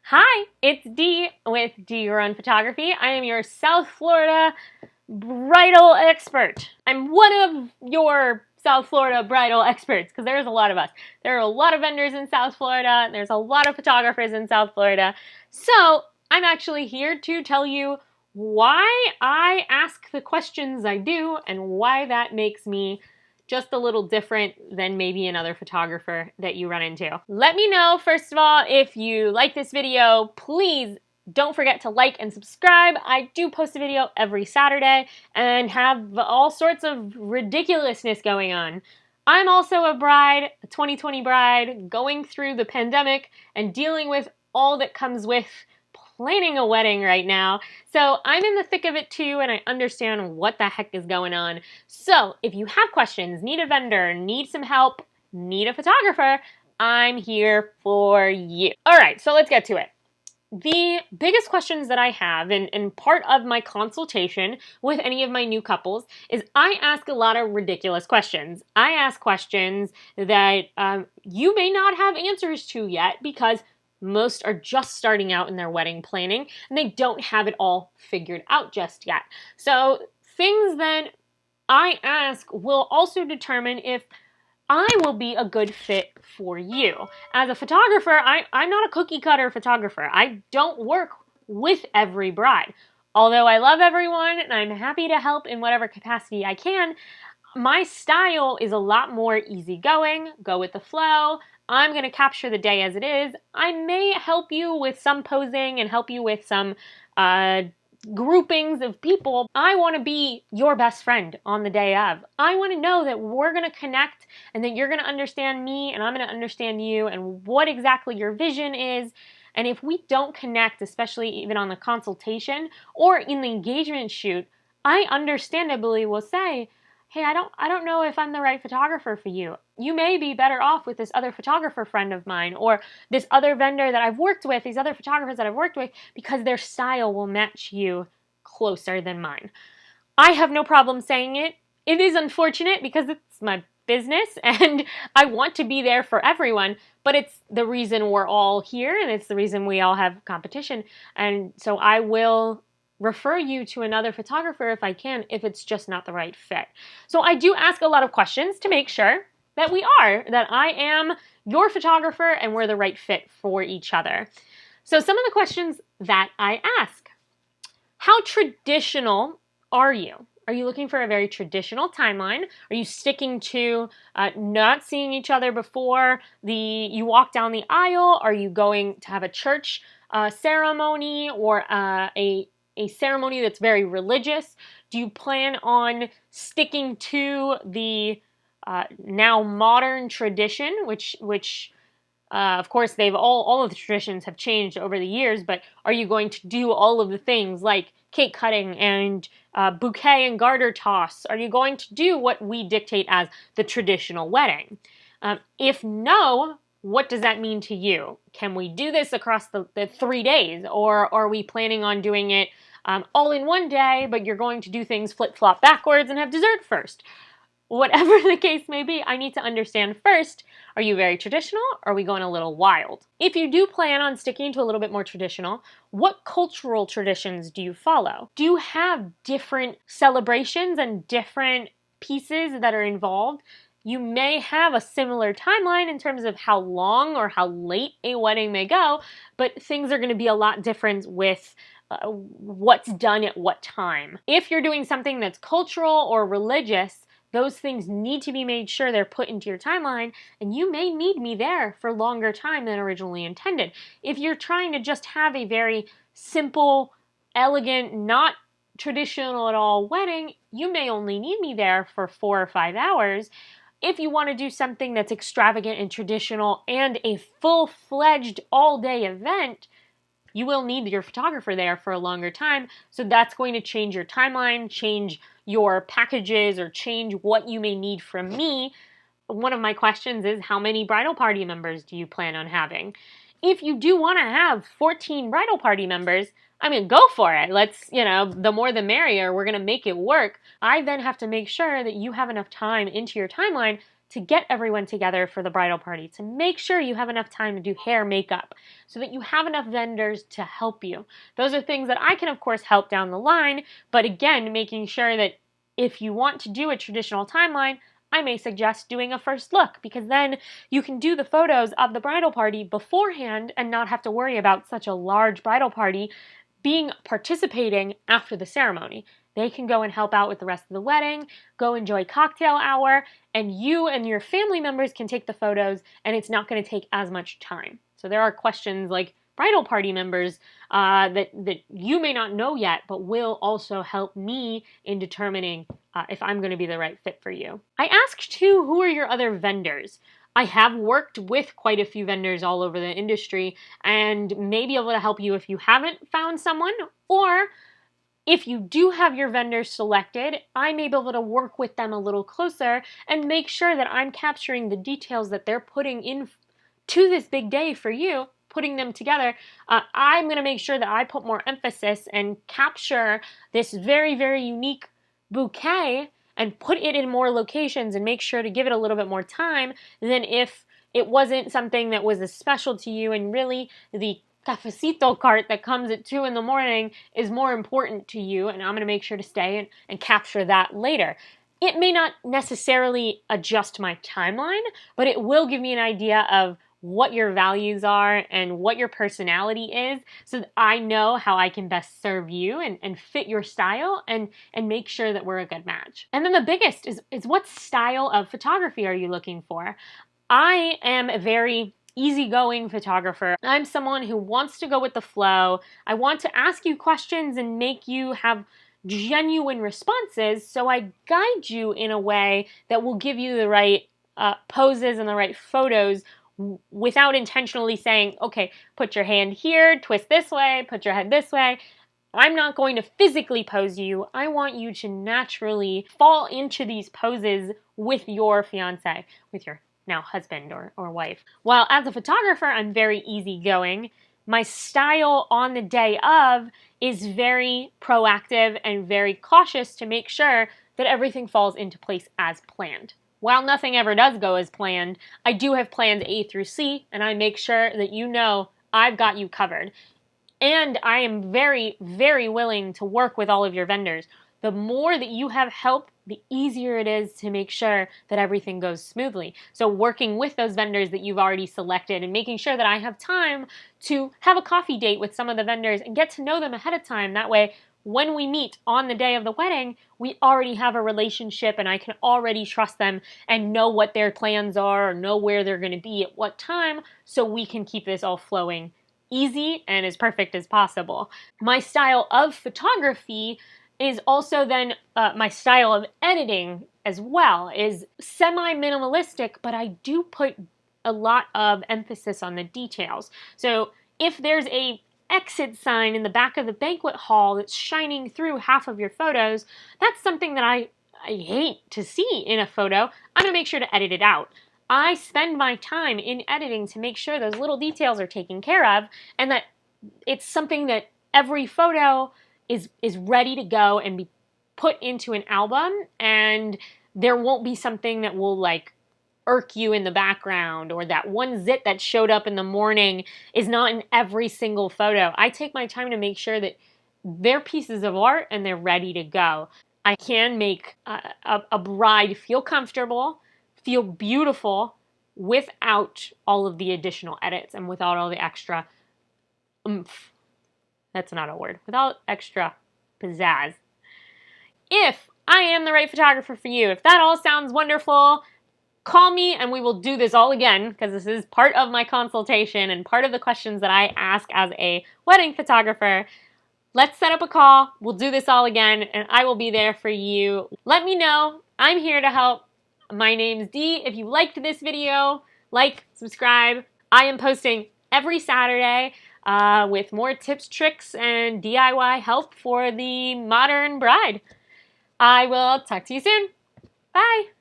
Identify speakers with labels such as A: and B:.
A: Hi, it's Dee with Dee Run Photography. I am your South Florida bridal expert. I'm one of your South Florida bridal experts because there's a lot of us. There are a lot of vendors in South Florida. There's a lot of photographers in South Florida. So I'm actually here to tell you why I ask the questions I do and why that makes me just a little different than maybe another photographer that you run into. Let me know, first of all, if you like this video. Please don't forget to like and subscribe. I do post a video every Saturday and have all sorts of ridiculousness going on. I'm also a bride, a 2020 bride, going through the pandemic and dealing with all that comes with planning a wedding right now. So I'm in the thick of it too, and I understand what the heck is going on. So if you have questions, need a vendor, need some help, need a photographer, I'm here for you. All right, so let's get to it. The biggest questions that I have, and part of my consultation with any of my new couples, is I ask a lot of ridiculous questions. I ask questions that you may not have answers to yet because most are just starting out in their wedding planning and they don't have it all figured out just yet. So things that I ask will also determine if I will be a good fit for you. As a photographer, I'm not a cookie cutter photographer. I don't work with every bride. Although I love everyone and I'm happy to help in whatever capacity I can, my style is a lot more easygoing, go with the flow. I'm going to capture the day as it is. I may help you with some posing and help you with some groupings of people. I want to be your best friend on the day of. I want to know that we're going to connect and that you're going to understand me and I'm going to understand you and what exactly your vision is. And if we don't connect, especially even on the consultation or in the engagement shoot, I understandably will say, hey, I don't know if I'm the right photographer for you. You may be better off with this other photographer friend of mine or this other vendor that I've worked with, these other photographers that I've worked with, because their style will match you closer than mine. I have no problem saying it. It is unfortunate because it's my business and I want to be there for everyone, but it's the reason we're all here and it's the reason we all have competition. And so I will refer you to another photographer if I can, if it's just not the right fit. So I do ask a lot of questions to make sure that that I am your photographer and we're the right fit for each other. So some of the questions that I ask: how traditional are you? Are you looking for a very traditional timeline? Are you sticking to not seeing each other before you walk down the aisle? Are you going to have a church ceremony or a ceremony that's very religious? Do you plan on sticking to the now modern tradition, which of course they've all of the traditions have changed over the years, but are you going to do all of the things like cake cutting and bouquet and garter toss? Are you going to do what we dictate as the traditional wedding? If no, what does that mean to you? Can we do this across the 3 days, or are we planning on doing it all in one day, but you're going to do things flip-flop backwards and have dessert first? Whatever the case may be, I need to understand first, are you very traditional or are we going a little wild? If you do plan on sticking to a little bit more traditional, what cultural traditions do you follow? Do you have different celebrations and different pieces that are involved? You may have a similar timeline in terms of how long or how late a wedding may go, but things are going to be a lot different with what's done at what time. If you're doing something that's cultural or religious, those things need to be made sure they're put into your timeline, and you may need me there for longer time than originally intended. If you're trying to just have a very simple, elegant, not traditional at all wedding, you may only need me there for 4 or 5 hours. If you want to do something that's extravagant and traditional and a full-fledged all-day event, you will need your photographer there for a longer time, so that's going to change your timeline, change your packages, or change what you may need from me. One of my questions is, how many bridal party members do you plan on having? If you do want to have 14 bridal party members, I mean, go for it. Let's, the more the merrier. We're going to make it work. I then have to make sure that you have enough time into your timeline to get everyone together for the bridal party, to make sure you have enough time to do hair, makeup, so that you have enough vendors to help you. Those are things that I can, of course, help down the line, but again, making sure that if you want to do a traditional timeline, I may suggest doing a first look, because then you can do the photos of the bridal party beforehand and not have to worry about such a large bridal party participating after the ceremony. They can go and help out with the rest of the wedding, go enjoy cocktail hour, and you and your family members can take the photos, and it's not going to take as much time. So there are questions like bridal party members that you may not know yet, but will also help me in determining if I'm going to be the right fit for you. I asked too, who are your other vendors? I have worked with quite a few vendors all over the industry and may be able to help you if you haven't found someone, or if you do have your vendors selected, I may be able to work with them a little closer and make sure that I'm capturing the details that they're putting in to this big day for you, putting them together. I'm going to make sure that I put more emphasis and capture this very, very unique bouquet and put it in more locations and make sure to give it a little bit more time than if it wasn't something that was as special to you, and really the cafecito cart that comes at 2 in the morning is more important to you, and I'm going to make sure to stay and capture that later. It may not necessarily adjust my timeline, but it will give me an idea of what your values are and what your personality is, so that I know how I can best serve you and fit your style and make sure that we're a good match. And then the biggest is what style of photography are you looking for? I am a very easygoing photographer. I'm someone who wants to go with the flow. I want to ask you questions and make you have genuine responses, so I guide you in a way that will give you the right poses and the right photos without intentionally saying, okay, put your hand here, twist this way, put your head this way. I'm not going to physically pose you. I want you to naturally fall into these poses with your fiance, with your now husband or wife. While as a photographer, I'm very easygoing. My style on the day of is very proactive and very cautious to make sure that everything falls into place as planned. While nothing ever does go as planned, I do have plans A through C, and I make sure that you know I've got you covered. And I am very, very willing to work with all of your vendors. The more that you have help, the easier it is to make sure that everything goes smoothly. So working with those vendors that you've already selected and making sure that I have time to have a coffee date with some of the vendors and get to know them ahead of time. That way, when we meet on the day of the wedding, we already have a relationship and I can already trust them and know what their plans are or know where they're going to be at what time, so we can keep this all flowing easy and as perfect as possible. My style of photography is also then my style of editing as well is semi-minimalistic, but I do put a lot of emphasis on the details. So if there's a exit sign in the back of the banquet hall that's shining through half of your photos, that's something that I hate to see in a photo. I'm going to make sure to edit it out. I spend my time in editing to make sure those little details are taken care of and that it's something that every photo is ready to go and be put into an album, and there won't be something that will like irk you in the background, or that one zit that showed up in the morning is not in every single photo. I take my time to make sure that they're pieces of art and they're ready to go. I can make a bride feel comfortable, feel beautiful without all of the additional edits and without all the extra oomph. That's not a word. Without extra pizzazz. If I am the right photographer for you, if that all sounds wonderful, call me and we will do this all again, because this is part of my consultation and part of the questions that I ask as a wedding photographer. Let's set up a call. We'll do this all again and I will be there for you. Let me know. I'm here to help. My name's Dee. If you liked this video, like, subscribe. I am posting every Saturday with more tips, tricks, and DIY help for the modern bride. I will talk to you soon. Bye.